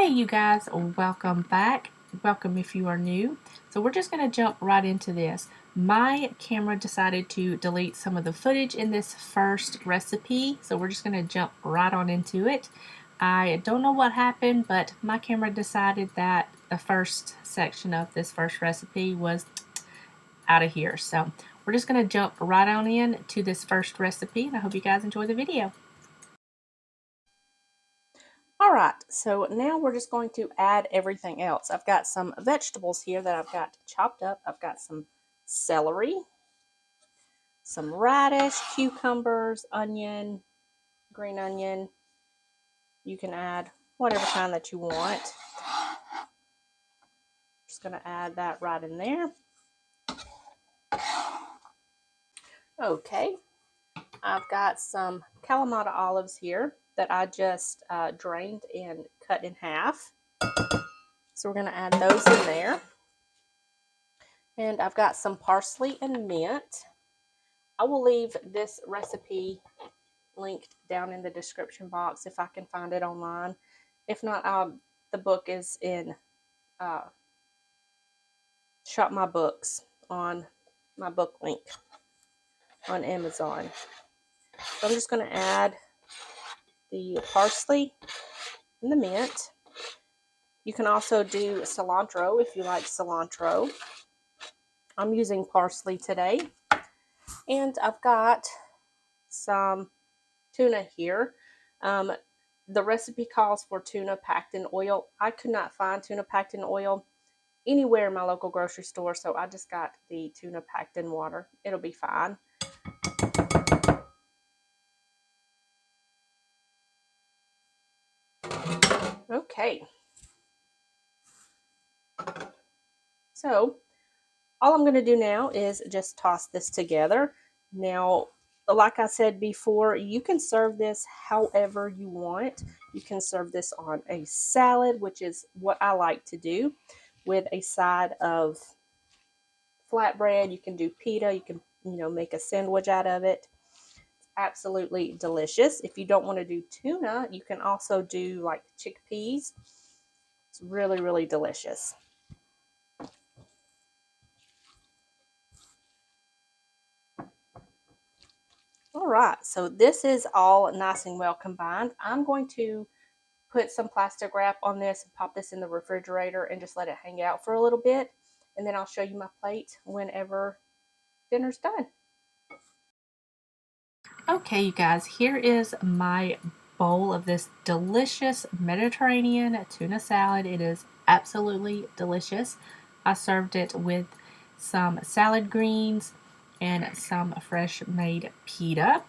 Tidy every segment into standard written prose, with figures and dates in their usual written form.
Hey you guys, welcome back. Welcome if you are new. So we're just going to jump right into this. My camera decided to delete some of the footage in this first recipe, so we're just going to jump right on into it. I don't know what happened, but my camera decided that the first section of this first recipe was out of here. So we're just going to jump right on in to this first recipe, and I hope you guys enjoy the video. Alright, so now we're just going to add everything else. I've got some vegetables here that I've got chopped up. I've got some celery, some radish, cucumbers, onion, green onion. You can add whatever kind that you want. Just going to add that right in there. Okay, I've got some Kalamata olives here that I just drained and cut in half. So we're going to add those in there. And I've got some parsley and mint. I will leave this recipe linked down in the description box if I can find it online. If not, the book is in Shop My Books on my book link on Amazon. So I'm just going to add the parsley and the mint. You can also do cilantro if you like cilantro. I'm using parsley today. And I've got some tuna here. The recipe calls for tuna packed in oil. I could not find tuna packed in oil anywhere in my local grocery store, so I just got the tuna packed in water. It'll be fine. Okay. So all I'm going to do now is just toss this together. Now, like I said before, you can serve this however you want. You can serve this on a salad, which is what I like to do, with a side of flatbread. You can do pita. You can, make a sandwich out of it. It's absolutely delicious. If you don't want to do tuna, you can also do like chickpeas. It's really, really delicious. All right, so this is all nice and well combined. I'm going to put some plastic wrap on this and pop this in the refrigerator and just let it hang out for a little bit. And then I'll show you my plate whenever dinner's done. Okay, you guys, here is my bowl of this delicious Mediterranean tuna salad. It is absolutely delicious. I served it with some salad greens and some fresh made pita,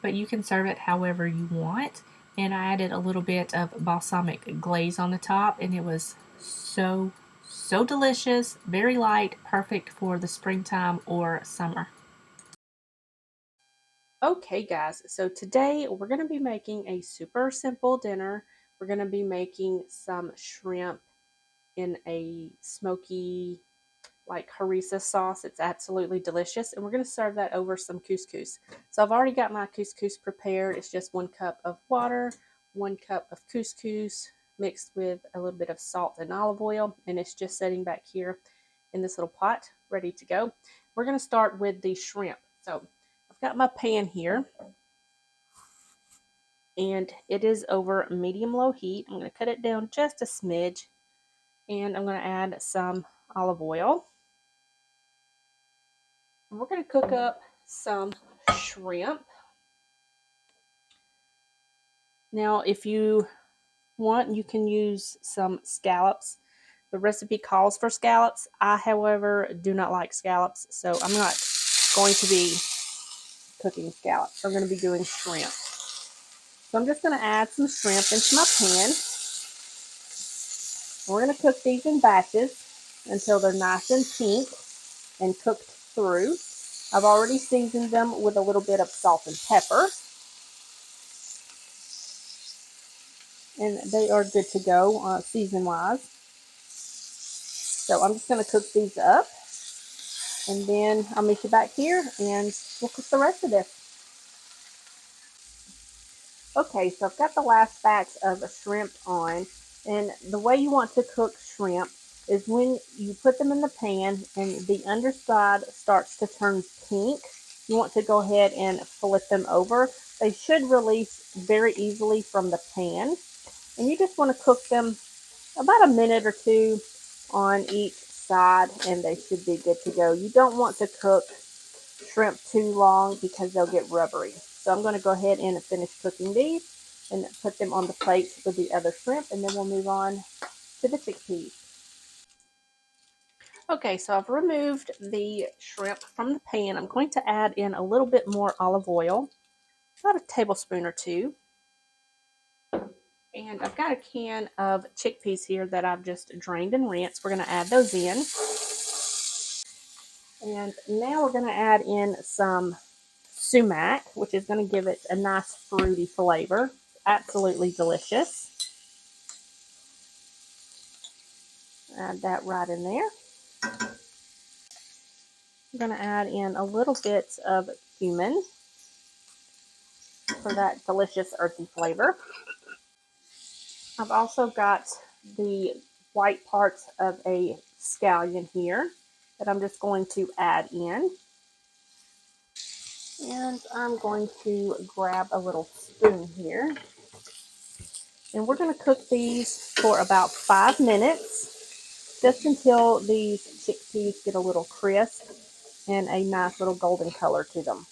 but you can serve it however you want. And I added a little bit of balsamic glaze on the top, and it was so delicious, very light, perfect for the springtime or summer. Okay guys, so today we're going to be making a super simple dinner. We're going to be making some shrimp in a smoky, like harissa sauce. It's absolutely delicious, and we're going to serve that over some couscous. So I've already got my couscous prepared. It's just 1 cup of water, 1 cup of couscous mixed with a little bit of salt and olive oil, and it's just sitting back here in this little pot ready to go. We're going to start with the shrimp. So I've got my pan here, and it is over medium-low heat. I'm going to cut it down just a smidge, and I'm going to add some olive oil. And we're going to cook up some shrimp. Now, if you want, you can use some scallops. The recipe calls for scallops. I, however, do not like scallops, so I'm not going to be cooking scallops. I'm going to be doing shrimp. So I'm just going to add some shrimp into my pan. We're going to cook these in batches until they're nice and pink and cooked through. I've already seasoned them with a little bit of salt and pepper. And they are good to go season-wise. So I'm just going to cook these up. And then I'll meet you back here and we'll cook the rest of this. Okay, so I've got the last batch of shrimp on, And the way you want to cook shrimp is when you put them in the pan and the underside starts to turn pink, you want to go ahead and flip them over. They should release very easily from the pan. And you just want to cook them about a minute or two on each side and they should be good to go. You don't want to cook shrimp too long because they'll get rubbery. So I'm going to go ahead and finish cooking these and put them on the plate with the other shrimp, and then we'll move on to the chickpeas. Okay, so I've removed the shrimp from the pan. I'm going to add in a little bit more olive oil, about a tablespoon or two. And I've got a can of chickpeas here that I've just drained and rinsed. We're going to add those in. And now we're going to add in some sumac, which is going to give it a nice fruity flavor. Absolutely delicious. Add that right in there. I'm going to add in a little bit of cumin for that delicious earthy flavor. I've also got the white parts of a scallion here that I'm just going to add in. And I'm going to grab a little spoon here. And we're going to cook these for about 5 minutes, just until these chickpeas get a little crisp and a nice little golden color to them.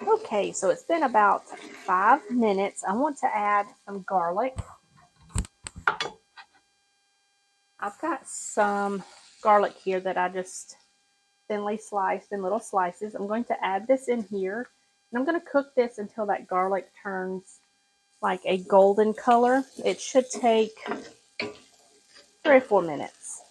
Okay, so it's been about 5 minutes. I want to add some garlic. I've got some garlic here that I just thinly sliced in little slices. I'm going to add this in here, and I'm going to cook this until that garlic turns like a golden color. It should take 3 or 4 minutes.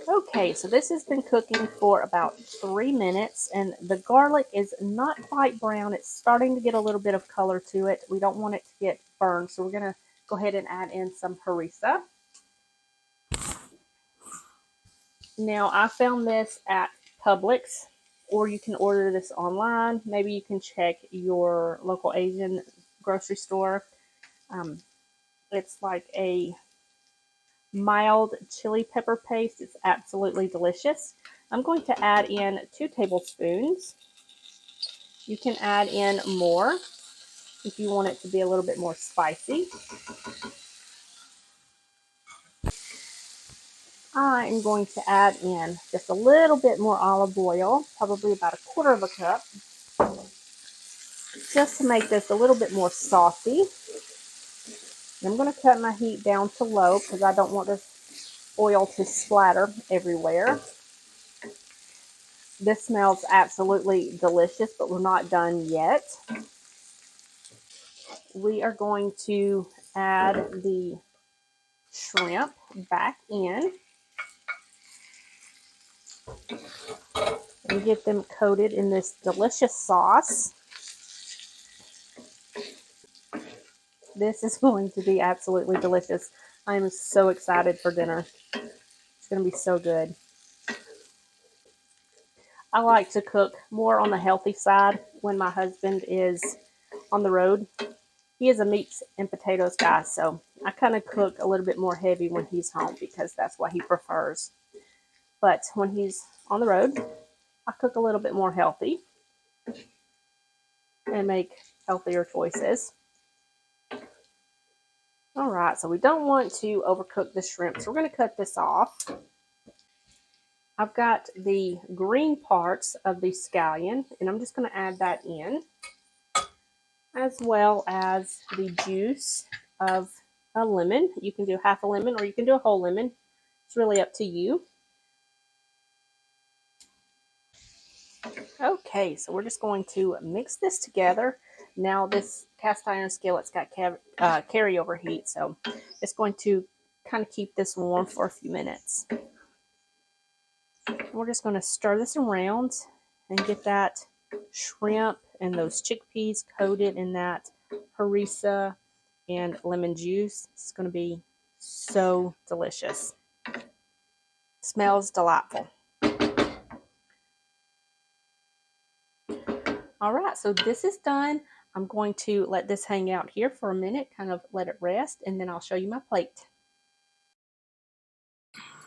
Okay, so this has been cooking for about 3 minutes, and the garlic is not quite brown. It's starting to get a little bit of color to it. We don't want it to get burned, so we're going to go ahead and add in some harissa. Now, I found this at Publix, or you can order this online. Maybe you can check your local Asian grocery store. It's like a mild chili pepper paste. It's absolutely delicious. I'm going to add in 2 tablespoons. You can add in more if you want it to be a little bit more spicy. I am going to add in just a little bit more olive oil, probably about 1/4 cup, just to make this a little bit more saucy. I'm going to cut my heat down to low because I don't want this oil to splatter everywhere. This smells absolutely delicious, but we're not done yet. We are going to add the shrimp back in and get them coated in this delicious sauce. This is going to be absolutely delicious. I am so excited for dinner. It's going to be so good. I like to cook more on the healthy side when my husband is on the road. He is a meats and potatoes guy, so I kind of cook a little bit more heavy when he's home because that's what he prefers. But when he's on the road, I cook a little bit more healthy and make healthier choices. All right, so we don't want to overcook the shrimp, so we're going to cut this off. I've got the green parts of the scallion, and I'm just going to add that in, as well as the juice of a lemon. You can do half a lemon or you can do a whole lemon. It's really up to you. Okay, so we're just going to mix this together. Now this cast iron skillet's got carryover heat, so it's going to kind of keep this warm for a few minutes. We're just going to stir this around and get that shrimp and those chickpeas coated in that harissa and lemon juice. It's going to be so delicious. Smells delightful. All right, so this is done. I'm going to let this hang out here for a minute, kind of let it rest, and then I'll show you my plate.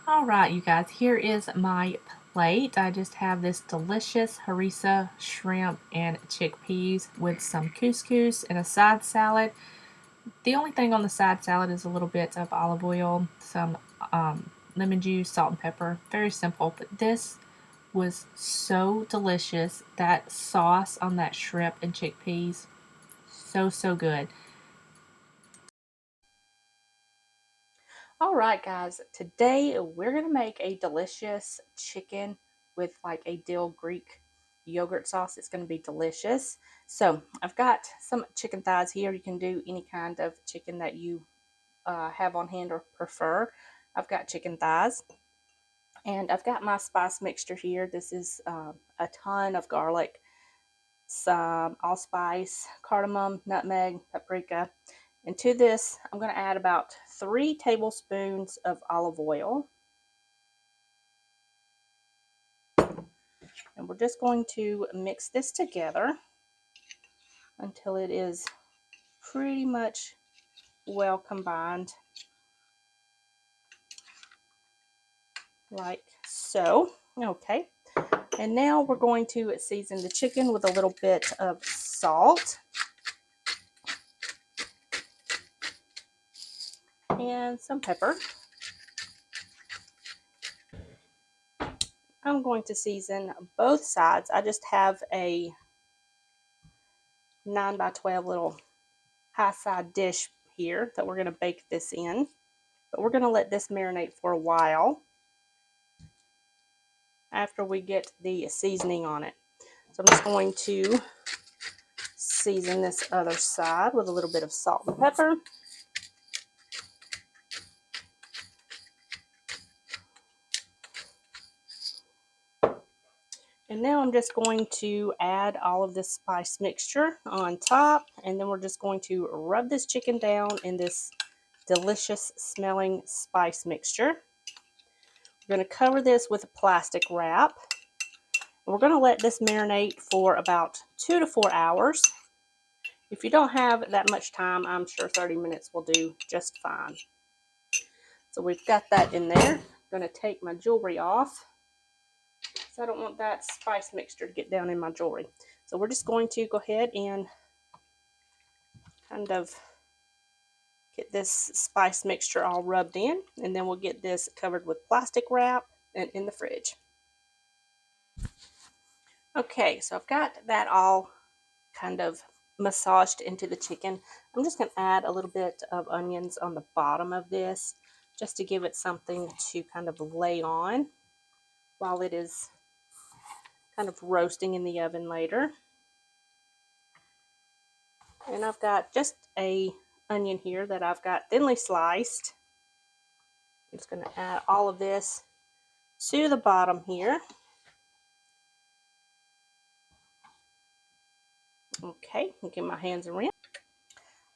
All right, you guys, here is my plate. I just have this delicious harissa shrimp and chickpeas with some couscous and a side salad. The only thing on the side salad is a little bit of olive oil, some lemon juice, salt and pepper. Very simple, but this was so delicious. That sauce on that shrimp and chickpeas, so good. All right, guys, today we're gonna make a delicious chicken with like a dill Greek yogurt sauce. It's gonna be delicious. So I've got some chicken thighs here. You can do any kind of chicken that you have on hand or prefer. I've got chicken thighs, and I've got my spice mixture here. This is a ton of garlic, some allspice, cardamom, nutmeg, paprika. And to this, I'm going to add about 3 tablespoons of olive oil. And we're just going to mix this together until it is pretty much well combined, like so. Okay. And now we're going to season the chicken with a little bit of salt and some pepper. I'm going to season both sides. I just have a 9 by 12 little high side dish here that we're going to bake this in. But we're going to let this marinate for a while after we get the seasoning on it. So I'm just going to season this other side with a little bit of salt and pepper. And now I'm just going to add all of this spice mixture on top, and then we're just going to rub this chicken down in this delicious smelling spice mixture. We're going to cover this with a plastic wrap. We're going to let this marinate for about 2 to 4 hours. If you don't have that much time, I'm sure 30 minutes will do just fine. So we've got that in there. I'm going to take my jewelry off, so I don't want that spice mixture to get down in my jewelry. So we're just going to go ahead and kind of get this spice mixture all rubbed in, and then we'll get this covered with plastic wrap and in the fridge. Okay, so I've got that all kind of massaged into the chicken. I'm just going to add a little bit of onions on the bottom of this, just to give it something to kind of lay on while it is kind of roasting in the oven later. And I've got just a onion here that I've got thinly sliced. I'm just going to add all of this to the bottom here. Okay, I'll give my hands a rinse.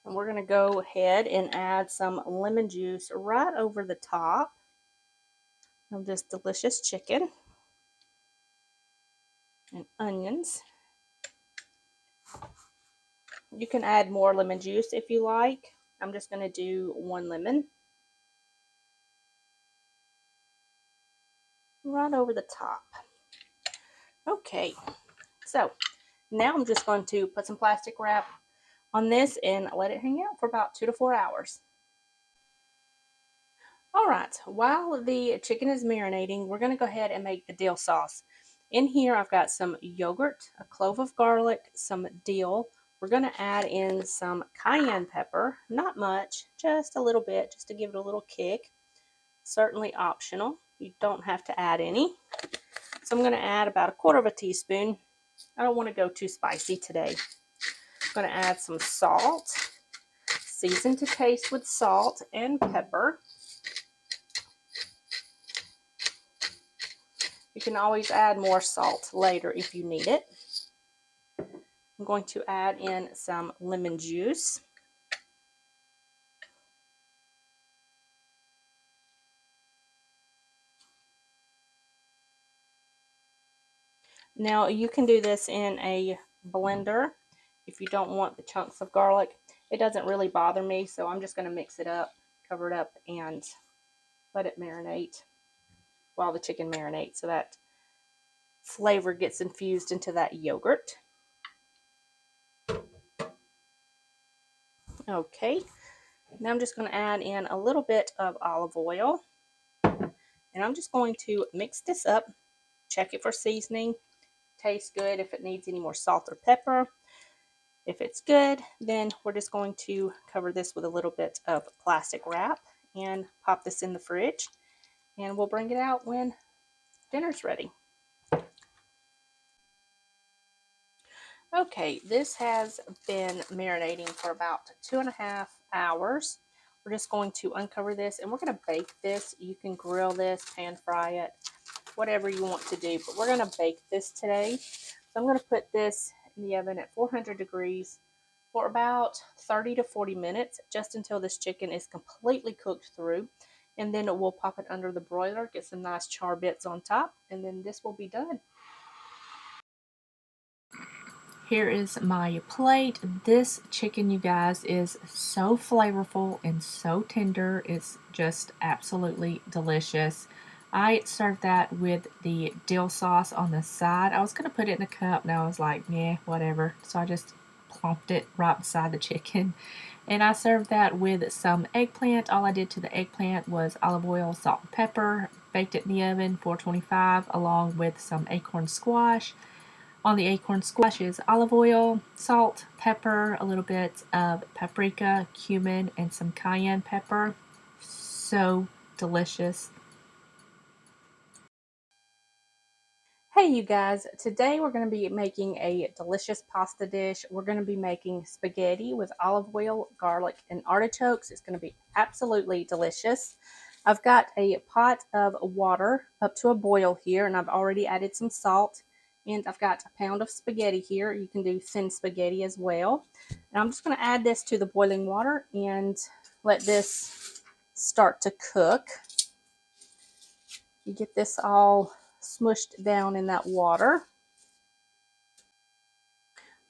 And we're going to go ahead and add some lemon juice right over the top of this delicious chicken and onions. You can add more lemon juice if you like. I'm just going to do 1 lemon right over the top. Okay, so now I'm just going to put some plastic wrap on this and let it hang out for about 2 to 4 hours. All right, while the chicken is marinating, we're going to go ahead and make the dill sauce. In here, I've got some yogurt, a clove of garlic, some dill. We're going to add in some cayenne pepper, not much, just a little bit, just to give it a little kick. Certainly optional. You don't have to add any. So I'm going to add about 1/4 teaspoon. I don't want to go too spicy today. I'm going to add some salt, season to taste with salt and pepper. You can always add more salt later if you need it. I'm going to add in some lemon juice. Now you can do this in a blender if you don't want the chunks of garlic. It doesn't really bother me, so I'm just going to mix it up, cover it up, and let it marinate while the chicken marinates so that flavor gets infused into that yogurt. Okay, now I'm just going to add in a little bit of olive oil, and I'm just going to mix this up, check it for seasoning, tastes good if it needs any more salt or pepper. If it's good, then we're just going to cover this with a little bit of plastic wrap and pop this in the fridge, and we'll bring it out when dinner's ready. Okay, this has been marinating for about 2.5 hours. We're just going to uncover this and we're going to bake this. You can grill this, pan fry it, whatever you want to do, but we're going to bake this today. So I'm going to put this in the oven at 400 degrees for about 30 to 40 minutes, just until this chicken is completely cooked through. And then we'll pop it under the broiler, get some nice char bits on top, and then this will be done. Here is my plate. This chicken, you guys, is so flavorful and so tender. It's just absolutely delicious. I served that with the dill sauce on the side. I was going to put it in a cup, and I was like, yeah, whatever. So I just plumped it right beside the chicken. And I served that with some eggplant. All I did to the eggplant was olive oil, salt, and pepper. Baked it in the oven, 425, along with some acorn squash. On the acorn squash is olive oil, salt, pepper, a little bit of paprika, cumin, and some cayenne pepper. So delicious. Hey you guys, today we're going to be making a delicious pasta dish. We're going to be making spaghetti with olive oil, garlic, and artichokes. It's going to be absolutely delicious. I've got a pot of water up to a boil here, and I've already added some salt. And I've got a pound of spaghetti here. You can do thin spaghetti as well. And I'm just going to add this to the boiling water and let this start to cook. You get this all smushed down in that water.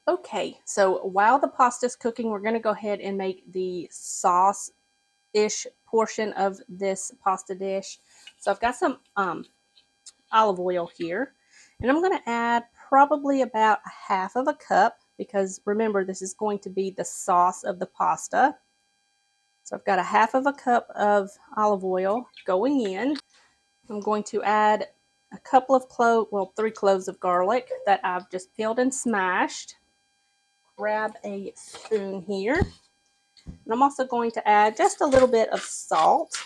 Okay, so while the pasta's cooking, we're going to go ahead and make the sauce-ish portion of this pasta dish. So I've got some olive oil here. And I'm going to add probably about half of a cup, because remember, this is going to be the sauce of the pasta. So I've got a half of a cup of olive oil going in. I'm going to add a couple of 3 cloves of garlic that I've just peeled and smashed. Grab a spoon here. And I'm also going to add just a little bit of salt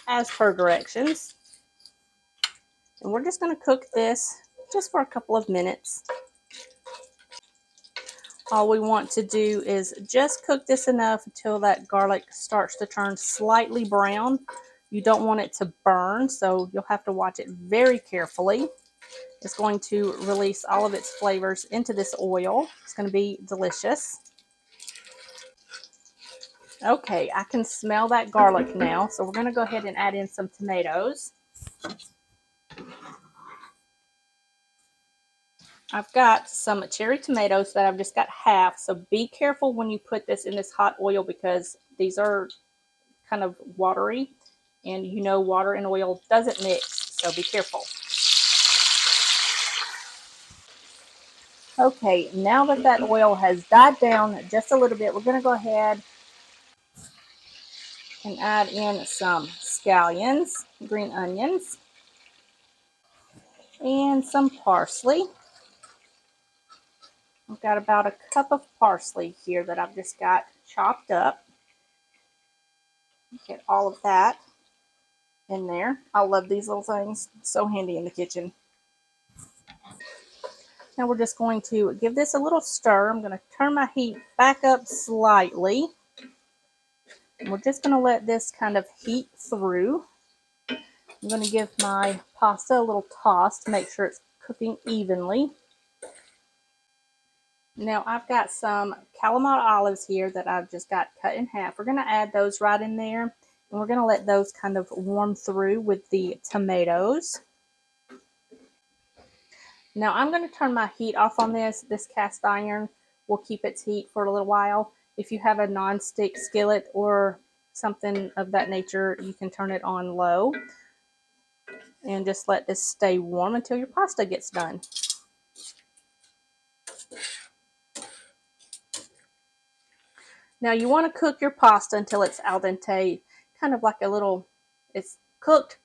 as per directions. And we're just going to cook this just for a couple of minutes. All we want to do is just cook this enough until that garlic starts to turn slightly brown. You don't want it to burn, so you'll have to watch it very carefully. It's going to release all of its flavors into this oil. It's going to be delicious. Okay, I can smell that garlic now, so we're going to go ahead and add in some tomatoes. I've got some cherry tomatoes that I've just got half, so be careful when you put this in this hot oil, because these are kind of watery, and you know water and oil doesn't mix, so be careful. Okay, now that that oil has died down just a little bit, we're going to go ahead and add in some scallions, green onions, and some parsley. I've got about a cup of parsley here that I've just got chopped up. Get all of that in there. I love these little things. So handy in the kitchen. Now we're just going to give this a little stir. I'm going to turn my heat back up slightly. And we're just going to let this kind of heat through. I'm going to give my pasta a little toss to make sure it's cooking evenly. Now I've got some Kalamata olives here that I've just got cut in half. We're going to add those right in there, and we're going to let those kind of warm through with the tomatoes. Now I'm going to turn my heat off on this cast iron. will keep its heat for a little while. If you have a non-stick skillet or something of that nature, you can turn it on low and just let this stay warm until your pasta gets done. Now you want to cook your pasta until it's al dente, kind of like a little, it's cooked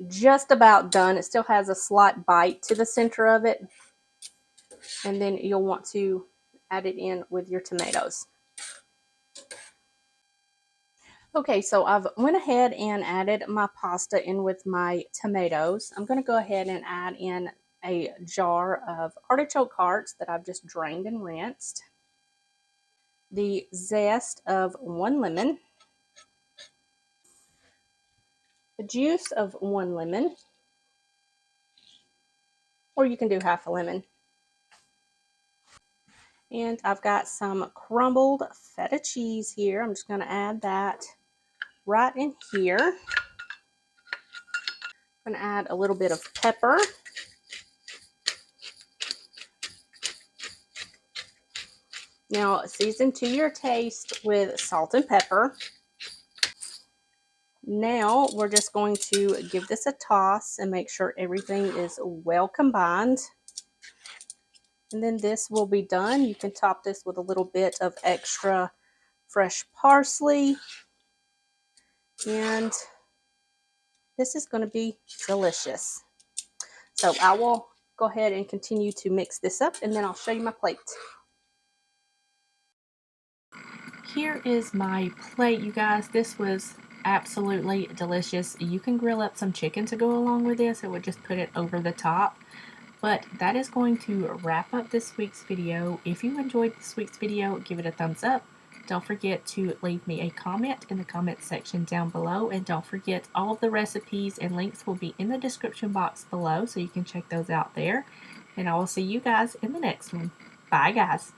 just about done. It still has a slight bite to the center of it. And then you'll want to add it in with your tomatoes. Okay, so I've went ahead and added my pasta in with my tomatoes. I'm going to go ahead and add in a jar of artichoke hearts that I've just drained and rinsed. The zest of 1 lemon. The juice of 1 lemon. Or you can do half a lemon. And I've got some crumbled feta cheese here. I'm just going to add that right in here. I'm going to add a little bit of pepper. Now season to your taste with salt and pepper. Now we're just going to give this a toss and make sure everything is well combined. And then this will be done. You can top this with a little bit of extra fresh parsley. And this is going to be delicious. So I will go ahead and continue to mix this up, and then I'll show you my plate. Here is my plate, you guys. This was absolutely delicious. You can grill up some chicken to go along with this. It would just put it over the top. But that is going to wrap up this week's video. If you enjoyed this week's video, give it a thumbs up. Don't forget to leave me a comment in the comment section down below. And don't forget, all of the recipes and links will be in the description box below, so you can check those out there. And I will see you guys in the next one. Bye, guys.